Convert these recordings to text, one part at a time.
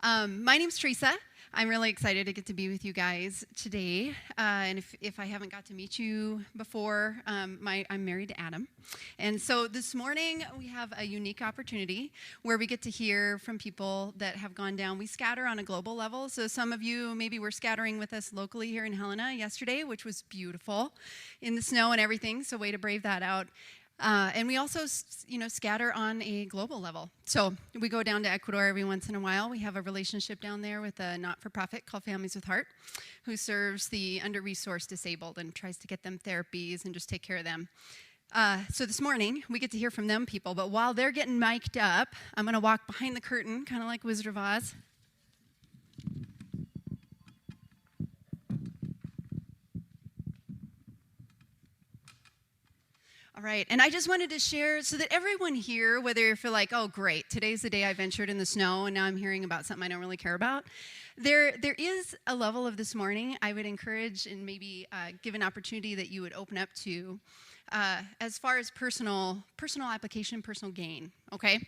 My name's Theresa. I'm really excited to get to be with you guys today. And if I haven't got to meet you before, I'm married to Adam. And so this morning we have a unique opportunity where we get to hear from people that have gone down. We scatter on a global level. So some of you maybe were scattering with us locally here in Helena yesterday, which was beautiful in the snow and everything. So way to brave that out. And we also, scatter on a global level. So we go down to Ecuador every once in a while. We have a relationship down there with a not-for-profit called Families with Heart, who serves the under-resourced disabled and tries to get them therapies and just take care of them. So this morning, we get to hear from them people. But while they're getting mic'd up, I'm going to walk behind the curtain, kind of like Wizard of Oz. All right, and I just wanted to share so that everyone here, whether you feel like, oh, great, today's the day I ventured in the snow and now I'm hearing about something I don't really care about, there is a level of this morning I would encourage and maybe give an opportunity that you would open up to as far as personal application, personal gain, okay?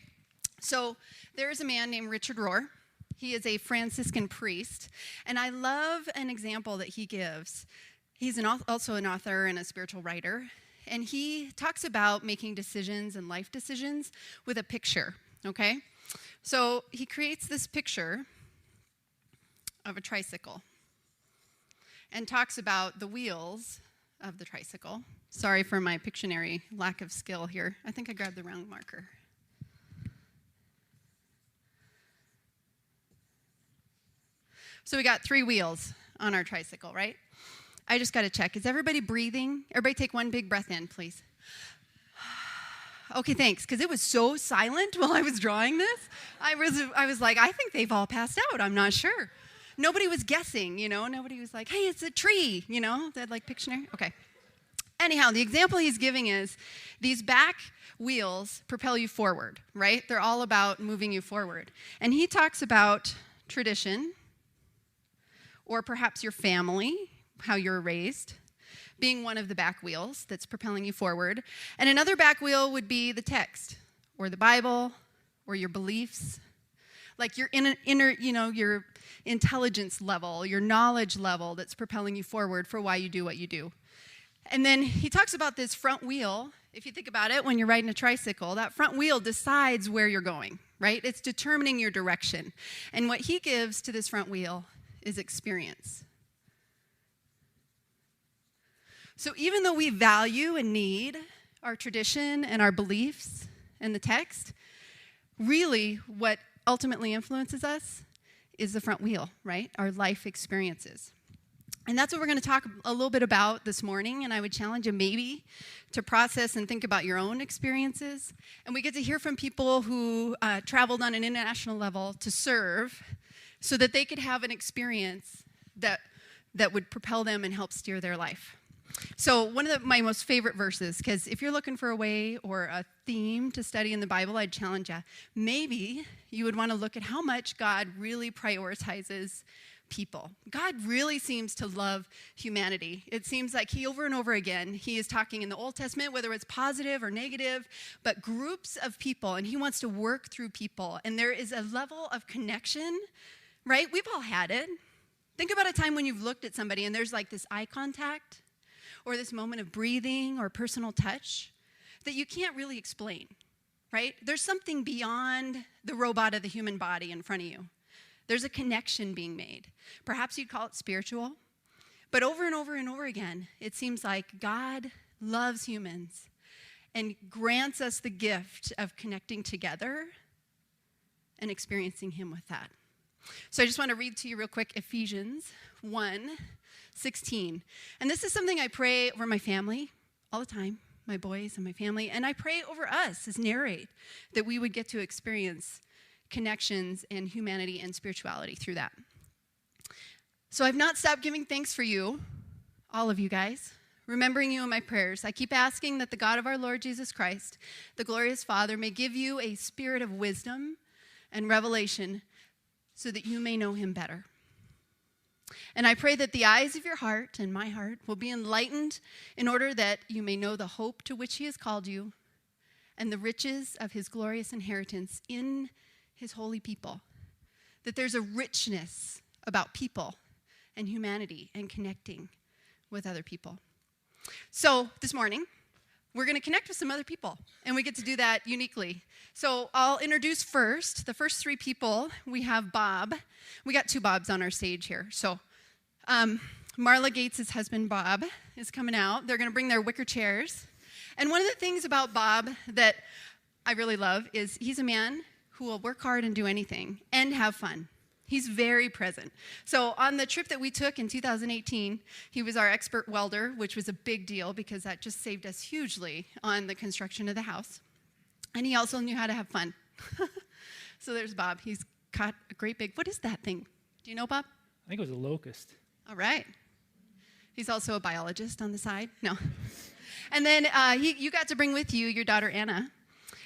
So there is a man named Richard Rohr. He is a Franciscan priest, and I love an example that he gives. He's also an author and a spiritual writer. And he talks about making decisions and life decisions with a picture, okay? So he creates this picture of a tricycle and talks about the wheels of the tricycle. Sorry for my Pictionary lack of skill here. I think I grabbed the wrong marker. So we got 3 wheels on our tricycle, right? I just got to check. Is everybody breathing? Everybody take one big breath in, please. Okay, thanks, because it was so silent while I was drawing this. I was like, I think they've all passed out. I'm not sure. Nobody was guessing, Nobody was like, hey, it's a tree, That like Pictionary. Okay. Anyhow, the example he's giving is these back wheels propel you forward, right? They're all about moving you forward. And he talks about tradition, or perhaps your family, how you're raised, being one of the back wheels that's propelling you forward. And another back wheel would be the text, or the Bible, or your beliefs, like your inner, your intelligence level, your knowledge level that's propelling you forward for why you do what you do. And then he talks about this front wheel. If you think about it, when you're riding a tricycle, that front wheel decides where you're going, right? It's determining your direction. And what he gives to this front wheel is experience. So even though we value and need our tradition and our beliefs and the text, really what ultimately influences us is the front wheel, right? Our life experiences. And that's what we're going to talk a little bit about this morning, and I would challenge you maybe to process and think about your own experiences. And we get to hear from people who traveled on an international level to serve so that they could have an experience that would propel them and help steer their life. So one of my most favorite verses, because if you're looking for a way or a theme to study in the Bible, I'd challenge you. Maybe you would want to look at how much God really prioritizes people. God really seems to love humanity. It seems like he over and over again, he is talking in the Old Testament, whether it's positive or negative, but groups of people, and he wants to work through people. And there is a level of connection, right? We've all had it. Think about a time when you've looked at somebody and there's like this eye contact, or this moment of breathing or personal touch that you can't really explain, right? There's something beyond the robot of the human body in front of you. There's a connection being made. Perhaps you'd call it spiritual, but over and over and over again, it seems like God loves humans and grants us the gift of connecting together and experiencing him with that. So I just want to read to you real quick Ephesians 1:16. And this is something I pray over my family all the time, my boys and my family, and I pray over us as Narrate, that we would get to experience connections and humanity and spirituality through that. So I've not stopped giving thanks for you, all of you guys, remembering you in my prayers. I keep asking that the God of our Lord Jesus Christ, the glorious Father, may give you a spirit of wisdom and revelation so that you may know him better. And I pray that the eyes of your heart and my heart will be enlightened in order that you may know the hope to which he has called you and the riches of his glorious inheritance in his holy people, that there's a richness about people and humanity and connecting with other people. So this morning, we're going to connect with some other people, and we get to do that uniquely. So I'll introduce first, the first three people. We have Bob. We got two Bobs on our stage here. So Marla Gates' husband, Bob, is coming out. They're going to bring their wicker chairs. And one of the things about Bob that I really love is he's a man who will work hard and do anything and have fun. He's very present. So on the trip that we took in 2018, he was our expert welder, which was a big deal because that just saved us hugely on the construction of the house. And he also knew how to have fun. So there's Bob. He's caught a great big, what is that thing? Do you know, Bob? I think it was a locust. All right. He's also a biologist on the side. No. And then you got to bring with you your daughter, Anna.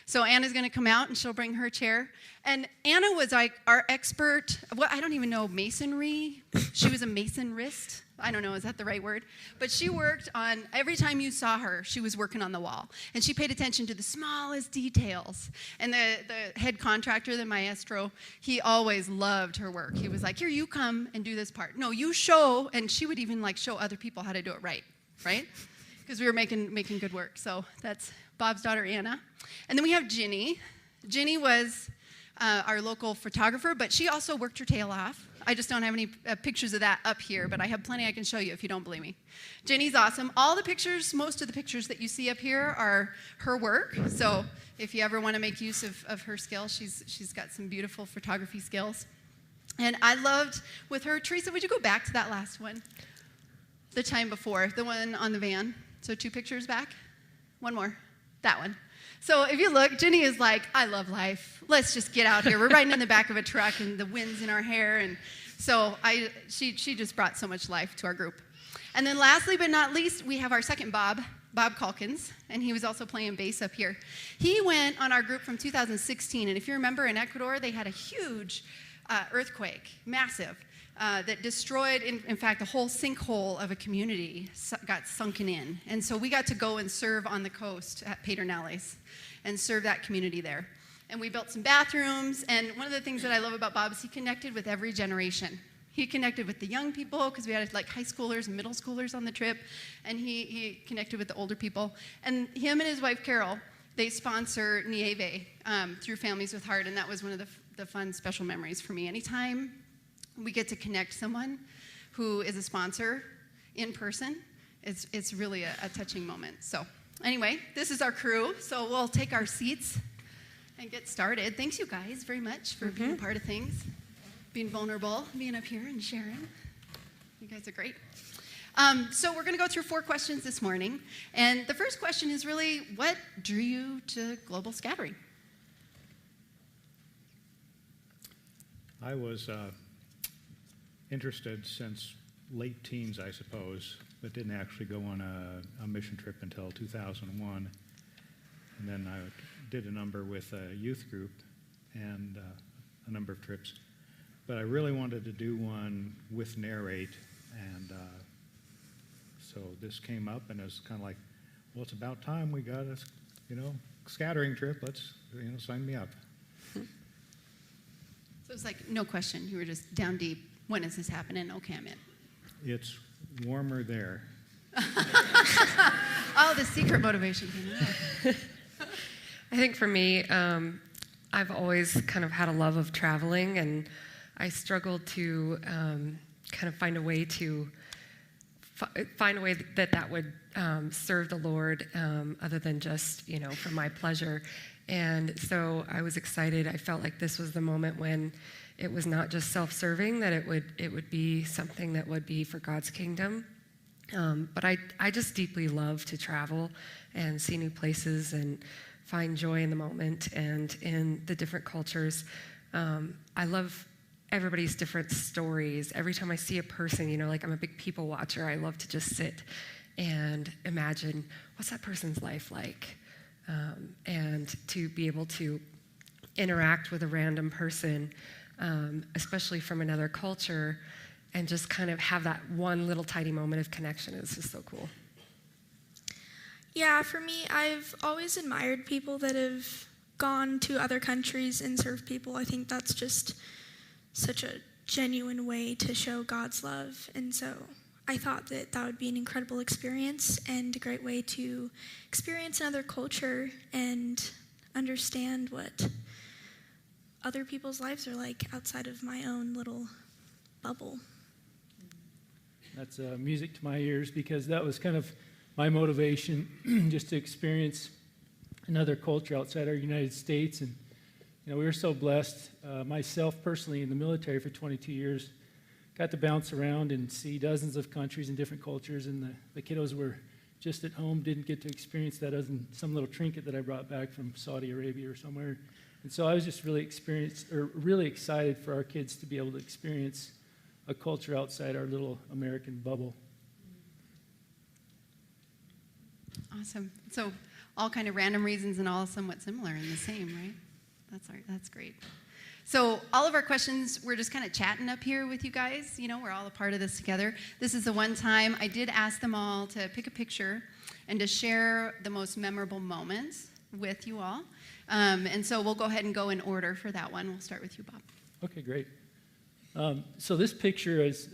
So Anna's going to come out, and she'll bring her chair. And Anna was like our expert, I don't even know, masonry. She was a masonrist. I don't know, is that the right word? But she worked on, every time you saw her, she was working on the wall. And she paid attention to the smallest details. And the head contractor, the maestro, he always loved her work. He was like, here, you come and do this part. No, you show, and she would even like show other people how to do it right? Because we were making good work. So that's Bob's daughter, Anna. And then we have Ginny. Ginny was our local photographer, but she also worked her tail off. I just don't have any pictures of that up here, but I have plenty I can show you if you don't believe me. Ginny's awesome. All the pictures, most of the pictures that you see up here are her work. So if you ever want to make use of her skills, she's got some beautiful photography skills. And I loved with her, Theresa, would you go back to that last one? The time before, the one on the van. So 2 pictures back. One more. That one. So if you look, Ginny is like, I love life. Let's just get out here. We're riding in the back of a truck, and the wind's in our hair. And so she just brought so much life to our group. And then lastly but not least, we have our second Bob Calkins, and he was also playing bass up here. He went on our group from 2016, and if you remember, in Ecuador, they had a huge earthquake, massive. That destroyed, in fact, the whole sinkhole of a community got sunken in. And so we got to go and serve on the coast at Pedernales and serve that community there. And we built some bathrooms, and one of the things that I love about Bob is he connected with every generation. He connected with the young people, because we had like high schoolers and middle schoolers on the trip, and he connected with the older people. And him and his wife, Carol, they sponsor Nieve through Families with Heart, and that was one of the fun, special memories for me. Anytime we get to connect someone who is a sponsor in person, it's really a touching moment. So anyway, this is our crew, so we'll take our seats and get started. Thanks, you guys, very much for being a part of things, being vulnerable, being up here and sharing. You guys are great. So we're going to go through 4 questions this morning, and the first question is really, what drew you to global scattering? I was interested since late teens, I suppose, but didn't actually go on a mission trip until 2001. And then I did a number with a youth group and a number of trips. But I really wanted to do one with Narrate, and so this came up, and it was kind of like, well, it's about time we got a, scattering trip. Let's, sign me up. So it's like, no question, you were just down deep. When is this happening? Okay, I'm in. It's warmer there. Oh, the secret motivation came out. I think for me, I've always kind of had a love of traveling, and I struggled to kind of find a way that would serve the Lord other than just, for my pleasure. And so I was excited. I felt like this was the moment when it was not just self-serving, that it would be something that would be for God's kingdom. But I just deeply love to travel and see new places and find joy in the moment and in the different cultures. I love everybody's different stories. Every time I see a person, like I'm a big people watcher, I love to just sit and imagine, what's that person's life like? And to be able to interact with a random person, especially from another culture, and just kind of have that one little tiny moment of connection is just so cool. Yeah, for me, I've always admired people that have gone to other countries and served people. I think that's just such a genuine way to show God's love. And so I thought that that would be an incredible experience and a great way to experience another culture and understand what other people's lives are like outside of my own little bubble. That's music to my ears, because that was kind of my motivation, just to experience another culture outside our United States. And we were so blessed. Myself personally, in the military for 22 years, got to bounce around and see dozens of countries and different cultures, and the kiddos were just at home, didn't get to experience that other than some little trinket that I brought back from Saudi Arabia or somewhere. And so I was just really excited for our kids to be able to experience a culture outside our little American bubble. Awesome. So all kind of random reasons and all somewhat similar and the same, right? That's great. So all of our questions, we're just kind of chatting up here with you guys. We're all a part of this together. This is the one time I did ask them all to pick a picture and to share the most memorable moments with you all. And so we'll go ahead and go in order for that one. We'll start with you, Bob. Okay, great. So this picture, as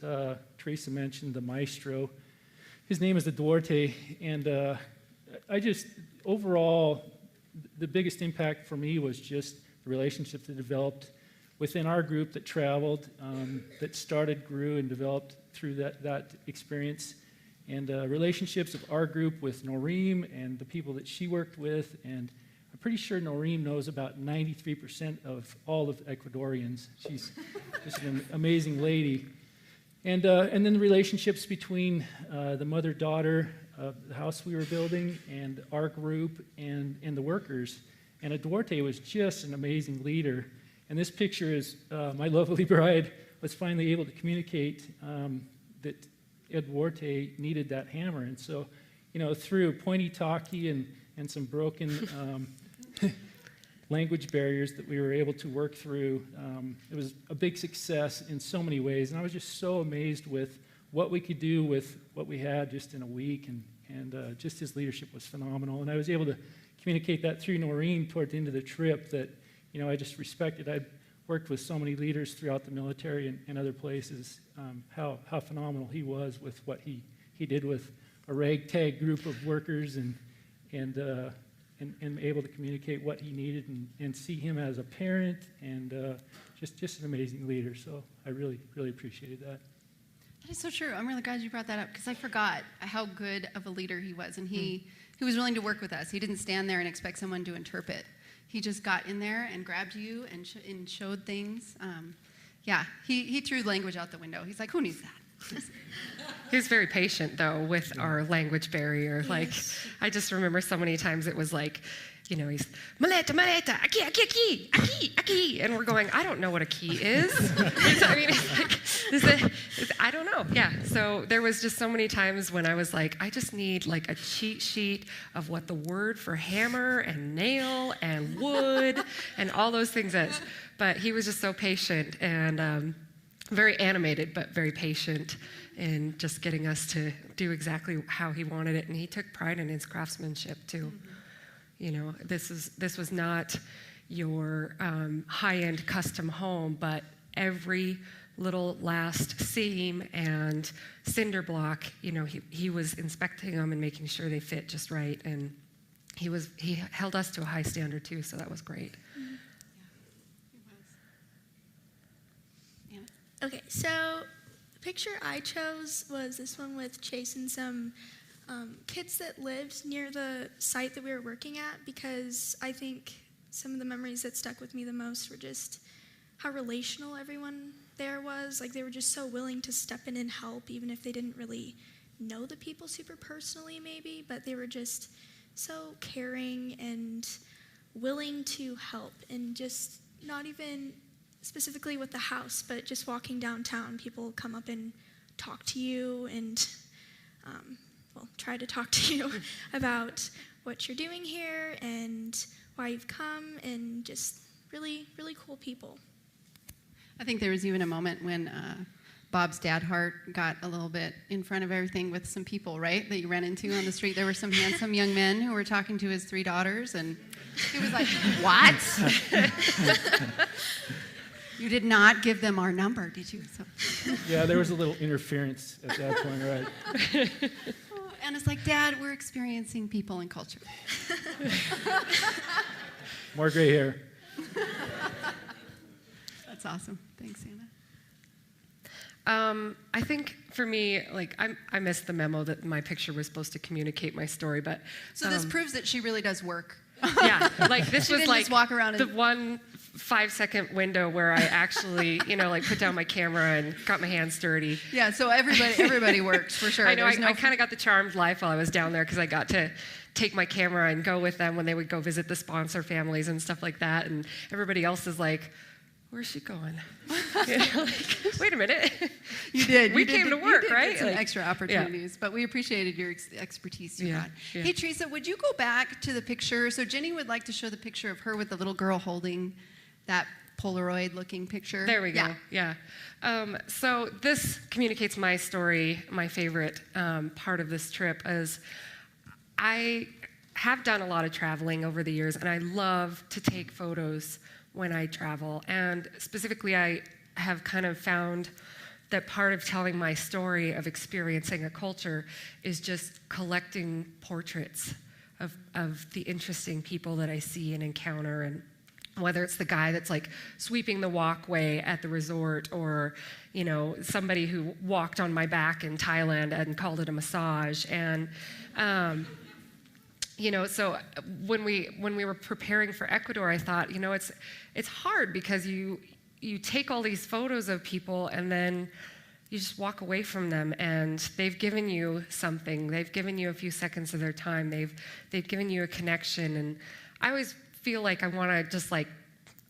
Theresa mentioned, the maestro, his name is the Duarte, and overall, the biggest impact for me was just the relationships that developed within our group that traveled, that started, grew, and developed through that experience, and relationships of our group with Noreen and the people that she worked with, and I'm pretty sure Noreen knows about 93% of all of Ecuadorians. She's just an amazing lady. And then the relationships between the mother-daughter of the house we were building and our group and the workers. And Duarte was just an amazing leader. And this picture is my lovely bride was finally able to communicate that Duarte needed that hammer. And so, through pointy-talkie and some broken language barriers that we were able to work through, it was a big success in so many ways. And I was just so amazed with what we could do with what we had just in a week. And just his leadership was phenomenal. And I was able to communicate that through Noreen toward the end of the trip that, I just respected. I'd worked with so many leaders throughout the military and other places, how phenomenal he was with what he did with a ragtag group of workers and able to communicate what he needed and see him as a parent and just an amazing leader. So I really, really appreciated that. That is so true. I'm really glad you brought that up because I forgot how good of a leader he was. And he was willing to work with us. He didn't stand there and expect someone to interpret. He just got in there and grabbed you and showed things. He threw language out the window. He's like, who needs that? He was very patient, though, with our language barrier. Yes. Like, I just remember so many times it was like, he's, maleta, maleta, aquí, and we're going, I don't know what a key is. I don't know. Yeah, so there was just so many times when I was like, I just need like a cheat sheet of what the word for hammer and nail and wood and all those things is. But he was just so patient and very animated, but very patient in just getting us to do exactly how he wanted it. And he took pride in his craftsmanship, too. Mm-hmm. This was not your high-end custom home, but every little last seam and cinder block, he was inspecting them and making sure they fit just right. And he held us to a high standard, too, so that was great. Mm-hmm. Yeah, Okay, so the picture I chose was this one with Chase and some kids that lived near the site that we were working at, because I think some of the memories that stuck with me the most were just how relational everyone there was. Like, they were just so willing to step in and help, even if they didn't really know the people super personally maybe, but they were just so caring and willing to help, and just not even specifically with the house, but just walking downtown, people come up and talk to you and try to talk to you about what you're doing here and why you've come, and just really, really cool people. I think there was even a moment when Bob's dad heart got a little bit in front of everything with some people, right, that you ran into on the street. There were some handsome young men who were talking to his 3 daughters, and he was like, what? You did not give them our number, did you? So. Yeah, there was a little interference at that point, right? Oh, and it's like, Dad, we're experiencing people and culture. More gray hair. That's awesome. Thanks, Anna. I think for me, like, I missed the memo that my picture was supposed to communicate my story, but So this proves that she really does work. yeah, like this She was didn't like just walk around the and- 1 5-second window where I actually, like put down my camera and got my hands dirty. Yeah, so everybody works for sure. I know. There's I kind of got the charmed life while I was down there because I got to take my camera and go with them when they would go visit the sponsor families and stuff like that. And everybody else is like, "Where's she going?" Like, wait a minute. You did. We You came did, to you work, did right? Get some Like, extra opportunities, but we appreciated your expertise you Yeah, brought. yeah. Hey, Theresa, would you go back to the picture? So Ginny would like to show the picture of her with the little girl holding that Polaroid-looking picture. There we go. Yeah. So this communicates my story. My favorite part of this trip is I have done a lot of traveling over the years, and I love to take photos when I travel. And specifically, I have kind of found that part of telling my story of experiencing a culture is just collecting portraits of the interesting people that I see and encounter, and whether it's the guy that's like sweeping the walkway at the resort, or somebody who walked on my back in Thailand and called it a massage. And so when we were preparing for Ecuador, I thought, it's hard because you take all these photos of people and then you just walk away from them, and they've given you something. They've given you a few seconds of their time. They've given you a connection, and I always feel like I want to just like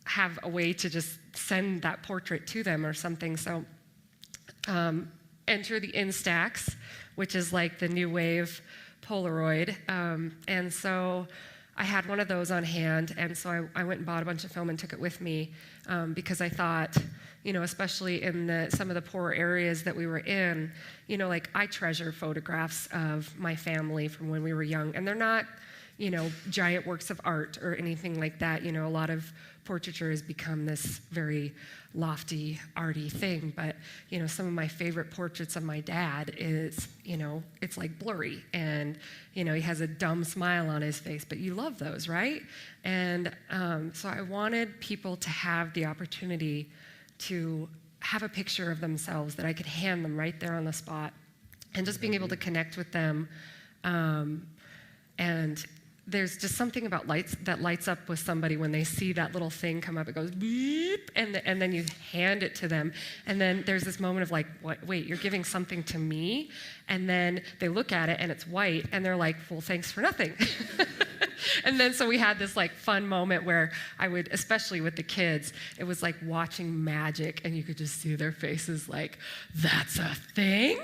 have a way to just send that portrait to them or something. So enter the Instax, which is like the new wave Polaroid. And so I had one of those on hand, and so I went and bought a bunch of film and took it with me because I thought, especially in some of the poorer areas that we were in, like I treasure photographs of my family from when we were young, and they're not, giant works of art or anything like that. A lot of portraiture has become this very lofty, arty thing, but, some of my favorite portraits of my dad is, it's like blurry, and, he has a dumb smile on his face, but you love those, right? And so I wanted people to have the opportunity to have a picture of themselves that I could hand them right there on the spot, and just being able to connect with them. And there's just something about that lights up with somebody when they see that little thing come up. It goes beep, and then you hand it to them. And then there's this moment of like, wait, you're giving something to me? And then they look at it and it's white, and they're like, well, thanks for nothing. And then so we had this like fun moment where I would, especially with the kids, it was like watching magic, and you could just see their faces like, that's a thing?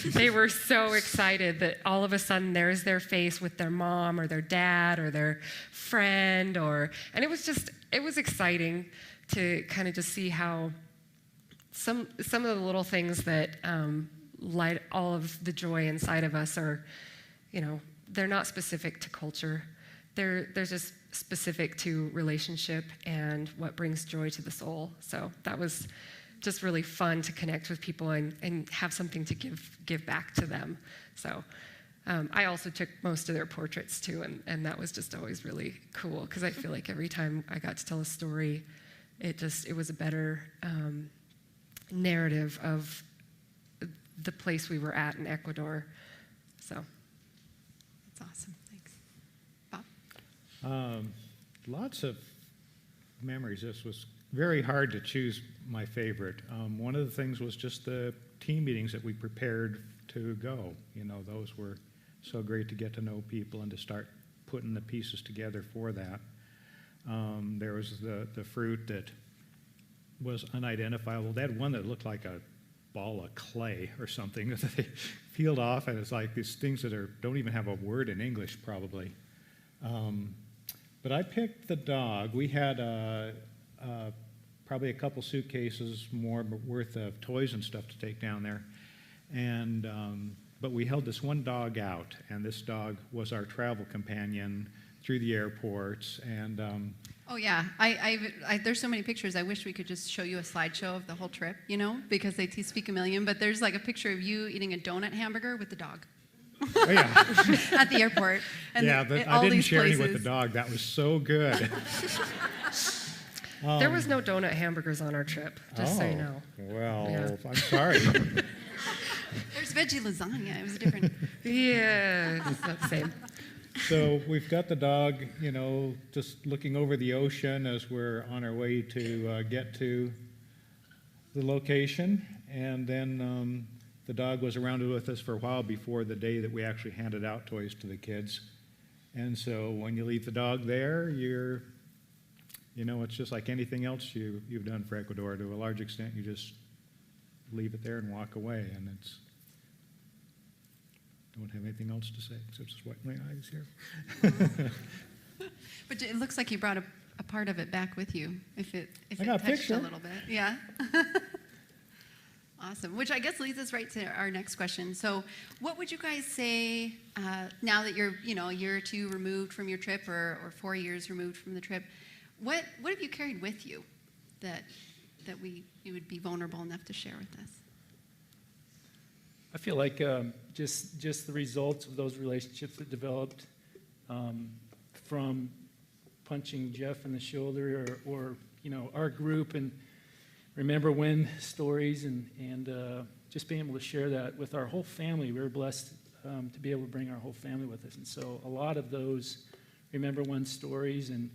They were so excited that all of a sudden there's their face with their mom or their dad or their friend, and it was exciting to kind of just see how some of the little things that light all of the joy inside of us are, they're not specific to culture. They're just specific to relationship and what brings joy to the soul. So that was just really fun to connect with people and have something to give back to them. So I also took most of their portraits too, and that was just always really cool, because I feel like every time I got to tell a story, it was a better narrative of the place we were at in Ecuador. So That's awesome. Thanks. Bob? Lots of memories. This was very hard to choose my favorite. One of the things was just the team meetings that we prepared to go. Those were so great to get to know people and to start putting the pieces together for that. There was the fruit that was unidentifiable. They had one that looked like a ball of clay or something that they peeled off, and it's like these things that don't even have a word in English probably. But I picked the dog. We had probably a couple suitcases more worth of toys and stuff to take down there, but we held this one dog out, and this dog was our travel companion through the airports, and Oh yeah, there's so many pictures. I wish we could just show you a slideshow of the whole trip, because they speak a million. But there's like a picture of you eating a donut hamburger with the dog oh yeah, at the airport. And yeah. I didn't share any with the dog. That was so good. There was no donut hamburgers on our trip, just so you know. Well, Yeah. I'm sorry. There's veggie lasagna. It was different. Yeah, it's not the same. So we've got the dog, just looking over the ocean as we're on our way to get to the location. And then the dog was around with us for a while before the day that we actually handed out toys to the kids. And so when you leave the dog there, it's just like anything else you've done for Ecuador. To a large extent, you just leave it there and walk away. And don't have anything else to say except just wipe my eyes here. But it looks like you brought a part of it back with you. If it I got a touched picture. a little bit, yeah. Awesome. Which I guess leads us right to our next question. So, what would you guys say now that you're a year or two removed from your trip, or 4 years removed from the trip? What have you carried with you that you would be vulnerable enough to share with us? I feel like just the results of those relationships that developed from punching Jeff in the shoulder, or our group, and remember when stories, and just being able to share that with our whole family. We were blessed to be able to bring our whole family with us, and so a lot of those remember when stories, and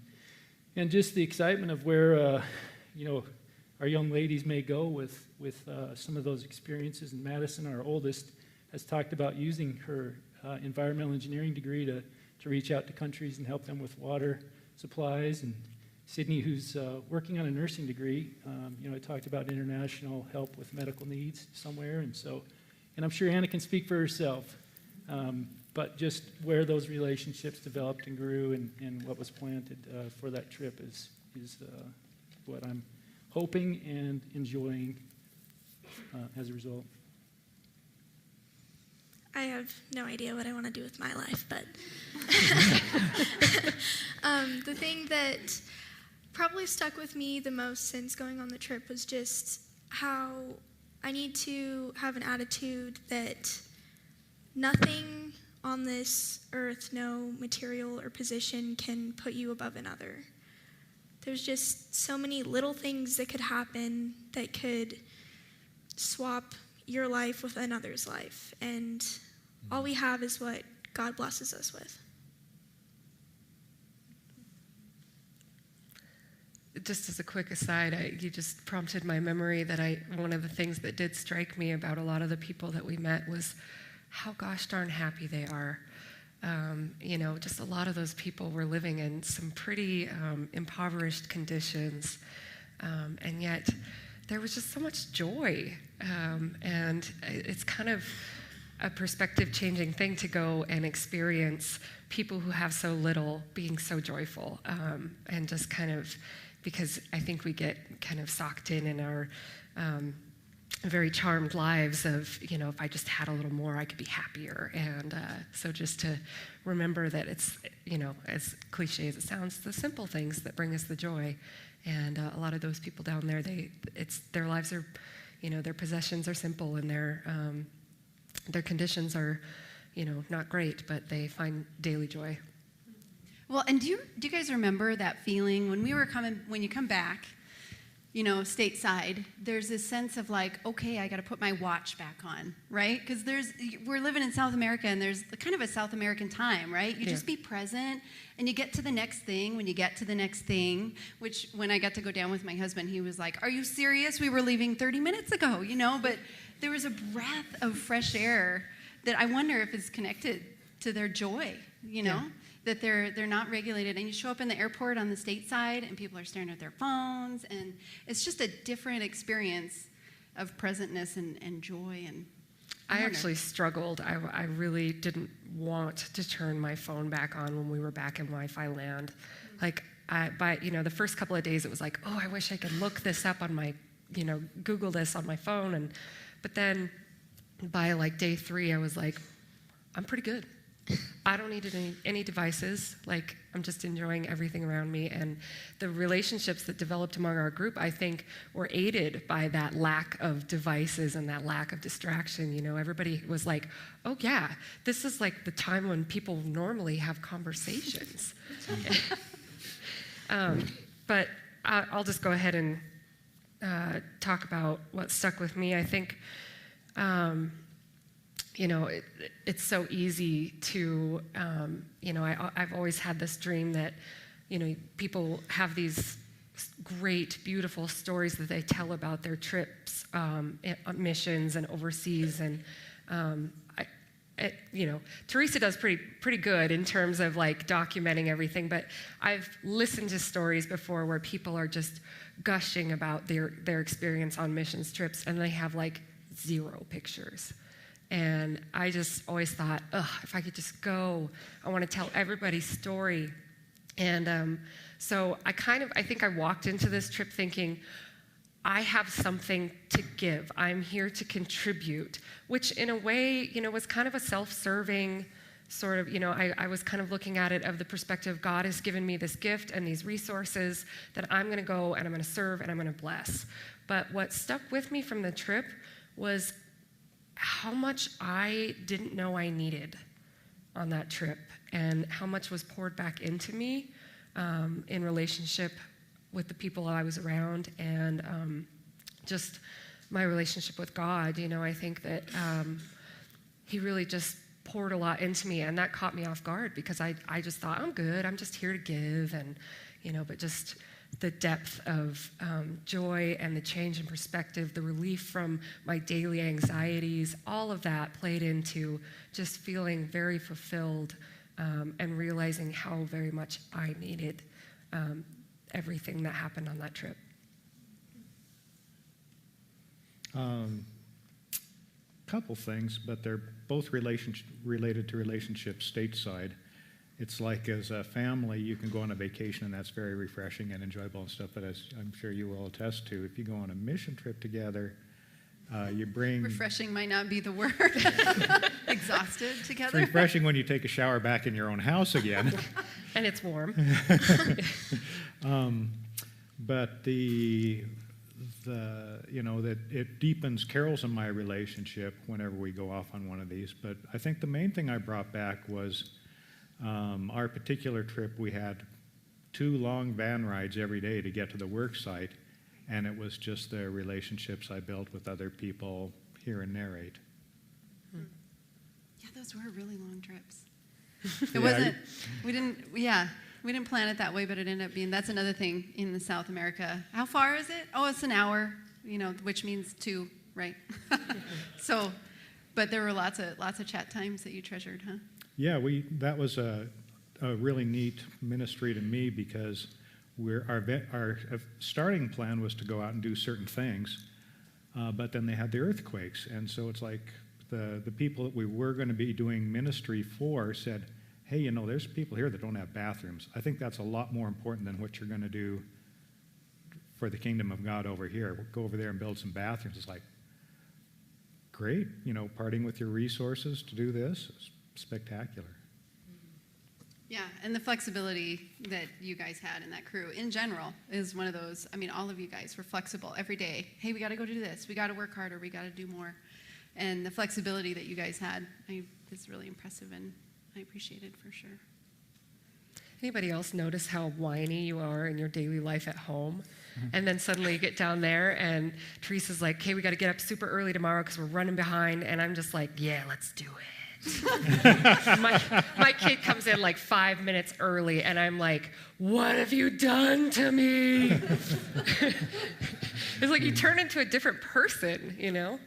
just the excitement of where our young ladies may go with some of those experiences. And Madison, our oldest, has talked about using her environmental engineering degree to reach out to countries and help them with water supplies. And Sydney, who's working on a nursing degree, I talked about international help with medical needs somewhere. And I'm sure Anna can speak for herself, but just where those relationships developed and grew, and what was planted for that trip is what I'm hoping and enjoying as a result. I have no idea what I want to do with my life, but the thing that probably stuck with me the most since going on the trip was just how I need to have an attitude that nothing on this earth, no material or position, can put you above another. There's just so many little things that could happen that could swap your life with another's life. And all we have is what God blesses us with. Just as a quick aside, you just prompted my memory that one of the things that did strike me about a lot of the people that we met was how gosh darn happy they are. Just a lot of those people were living in some pretty impoverished conditions, and yet there was just so much joy. And it's kind of a perspective-changing thing to go and experience people who have so little being so joyful, and just kind of, because I think we get kind of socked in our very charmed lives of, if I just had a little more, I could be happier. And so just to remember that it's, as cliche as it sounds, the simple things that bring us the joy. And a lot of those people down there, their lives are, their possessions are simple, and their conditions are, not great, but they find daily joy. Well, and do you guys remember that feeling when you come back, stateside, there's this sense of like, okay, I got to put my watch back on, right? Because we're living in South America, and there's kind of a South American time, right? You just be present, and you get to the next thing. When you get to the next thing, which when I got to go down with my husband, he was like, "Are you serious? We were leaving 30 minutes ago, But there was a breath of fresh air that I wonder if is connected to their joy, that they're not regulated. And you show up in the airport on the state side, and people are staring at their phones, and it's just a different experience of presentness and joy. And I actually struggled. I really didn't want to turn my phone back on when we were back in Wi-Fi land. Like, the first couple of days, it was like, oh, I wish I could look this up on my, Google this on my phone. But then by like day 3, I was like, I'm pretty good. I don't need any devices. Like, I'm just enjoying everything around me. And the relationships that developed among our group, I think, were aided by that lack of devices and that lack of distraction. You know, everybody was like, oh, yeah, this is like the time when people normally have conversations. But I'll just go ahead and talk about what stuck with me. I think, you know, it's so easy to, you know, I've always had this dream that, you know, people have these great, beautiful stories that they tell about their trips, missions and overseas. And, you know, Theresa does pretty good in terms of like documenting everything, but I've listened to stories before where people are just gushing about their experience on missions trips, and they have like 0 pictures. And I just always thought, if I could just go, I want to tell everybody's story. And so I think I walked into this trip thinking, I have something to give. I'm here to contribute, which in a way, you know, was kind of a self-serving sort of, you know, I was kind of looking at it of the perspective, God has given me this gift and these resources that I'm going to go and I'm going to serve and I'm going to bless. But what stuck with me from the trip was how much I didn't know I needed on that trip, and how much was poured back into me in relationship with the people I was around, and just my relationship with God. You know, I think that he really just poured a lot into me, and that caught me off guard because I just thought, I'm good, I'm just here to give, and, you know, but just the depth of joy and the change in perspective, the relief from my daily anxieties, all of that played into just feeling very fulfilled and realizing how very much I needed everything that happened on that trip. Couple things, but they're both related to relationships stateside. It's like as a family, you can go on a vacation, and that's very refreshing and enjoyable and stuff, but as I'm sure you will attest to, if you go on a mission trip together, you bring... Refreshing might not be the word. Exhausted together. It's refreshing when you take a shower back in your own house again. And it's warm. But you know, that it deepens Carol's and my relationship whenever we go off on one of these. But I think the main thing I brought back was our particular trip. We had 2 long van rides every day to get to the work site, and it was just the relationships I built with other people here in Narrate. Yeah, those were really long trips. It wasn't, we didn't plan it that way, but it ended up being, that's another thing in the South America. How far is it? Oh, it's an hour, you know, which means 2, right? So, but there were lots of chat times that you treasured, huh? Yeah, that was a really neat ministry to me because our starting plan was to go out and do certain things, but then they had the earthquakes, and so it's like the people that we were going to be doing ministry for said, hey, you know, there's people here that don't have bathrooms. I think that's a lot more important than what you're going to do for the kingdom of God over here. We'll go over there and build some bathrooms. It's like, great, you know, parting with your resources to do this is spectacular. Yeah, and the flexibility that you guys had in that crew in general is one of those, I mean, all of you guys were flexible every day. Hey, we got to go do this. We got to work harder. We got to do more. And the flexibility that you guys had is really impressive, and I appreciate it for sure. Anybody else notice how whiny you are in your daily life at home? And then suddenly you get down there and Theresa's like, hey, we got to get up super early tomorrow because we're running behind. And I'm just like, yeah, let's do it. my kid comes in like 5 minutes early and I'm like, what have you done to me? It's like you turn into a different person, you know?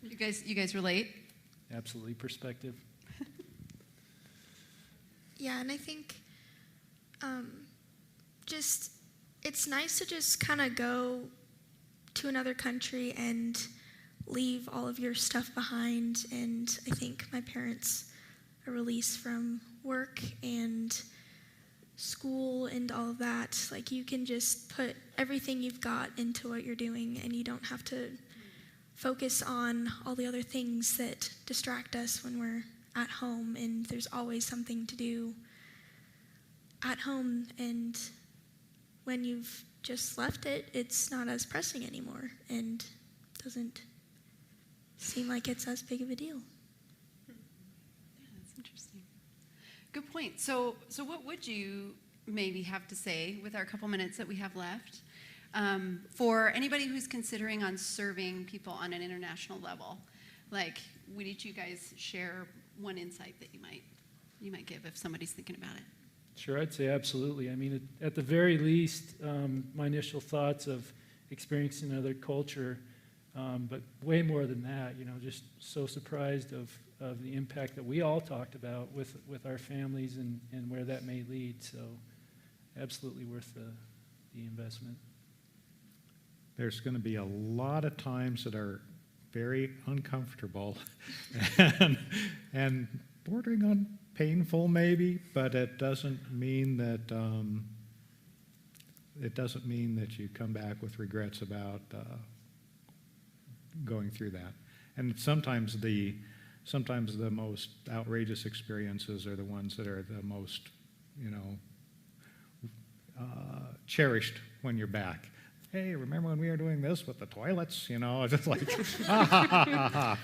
You guys relate? Absolutely, perspective. Yeah, and I think just it's nice to just kind of go to another country and leave all of your stuff behind. And I think my parents a release from work and school and all of that. Like, you can just put everything you've got into what you're doing, and you don't have to focus on all the other things that distract us when we're at home, and there's always something to do at home, and when you've just left it, it's not as pressing anymore and doesn't seem like it's as big of a deal. Yeah, that's interesting. Good point. So what would you maybe have to say with our couple minutes that we have left for anybody who's considering on serving people on an international level? Like, would each of you guys share one insight that you might give if somebody's thinking about it? Sure, I'd say absolutely. I mean, at the very least, my initial thoughts of experiencing another culture, but way more than that, just so surprised of the impact that we all talked about with our families and where that may lead. So absolutely worth the investment. There's going to be a lot of times that are very uncomfortable and bordering on painful maybe, but it doesn't mean that you come back with regrets about going through that. And sometimes the most outrageous experiences are the ones that are the most cherished when you're back. Hey, remember when we were doing this with the toilets? Just like, ha, ha, ha, ha.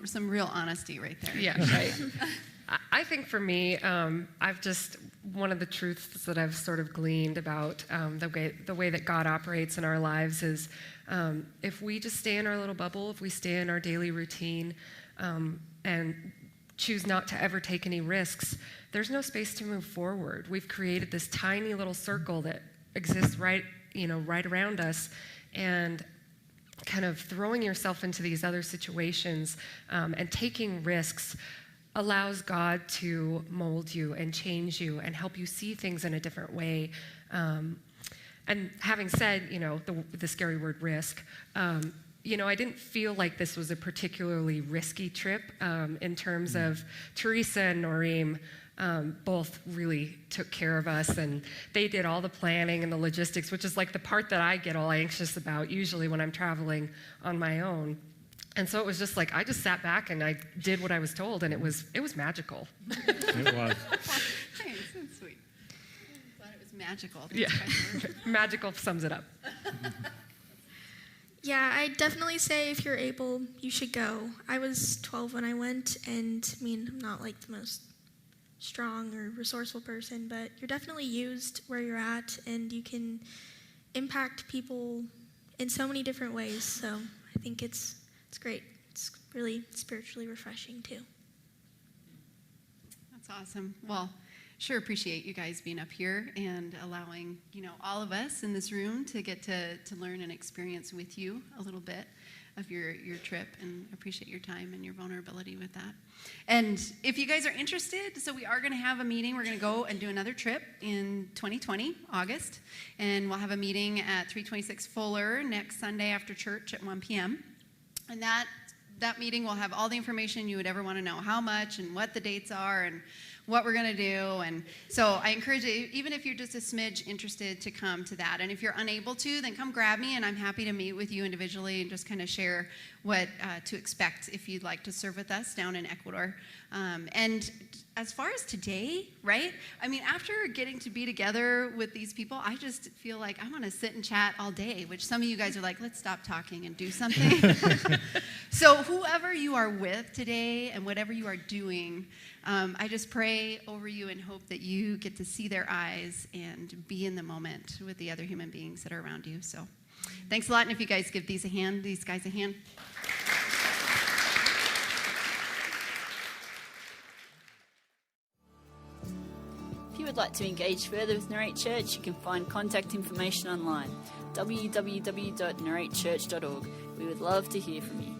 Some real honesty right there. Yeah, right. I think for me, one of the truths that I've sort of gleaned about the way that God operates in our lives is if we just stay in our little bubble, if we stay in our daily routine and choose not to ever take any risks, there's no space to move forward. We've created this tiny little circle that exists right around us, and kind of throwing yourself into these other situations and taking risks allows God to mold you and change you and help you see things in a different way. And having said, the scary word risk, I didn't feel like this was a particularly risky trip in terms of Theresa and Noreen. Both really took care of us, and they did all the planning and the logistics, which is like the part that I get all anxious about usually when I'm traveling on my own. And so it was just like I just sat back and I did what I was told, and it was magical. It was. Thanks, that's sweet. I thought it was magical. Yeah, magical sums it up. Yeah, I definitely say if you're able, you should go. I was 12 when I went, and I'm not like the most strong or resourceful person, but you're definitely used where you're at, and you can impact people in so many different ways. So I think it's great. It's really spiritually refreshing too. That's awesome. Well, sure appreciate you guys being up here and allowing all of us in this room to get to learn and experience with you a little bit of your trip, and appreciate your time and your vulnerability with that. And if you guys are interested, so we are going to have a meeting. We're going to go and do another trip in 2020, August, and we'll have a meeting at 326 Fuller next Sunday after church at 1 p.m. And that meeting will have all the information you would ever want to know, how much and what the dates are and what we're going to do. And so I encourage you, even if you're just a smidge interested, to come to that. And if you're unable to, then come grab me, and I'm happy to meet with you individually and just kind of share what to expect if you'd like to serve with us down in Ecuador. And as far as today, right? After getting to be together with these people, I just feel like I want to sit and chat all day, which some of you guys are like, let's stop talking and do something. So whoever you are with today and whatever you are doing, I just pray over you and hope that you get to see their eyes and be in the moment with the other human beings that are around you. So thanks a lot. And if you guys give these guys a hand. If you would like to engage further with Narrate Church, you can find contact information online, www.narratechurch.org. We would love to hear from you.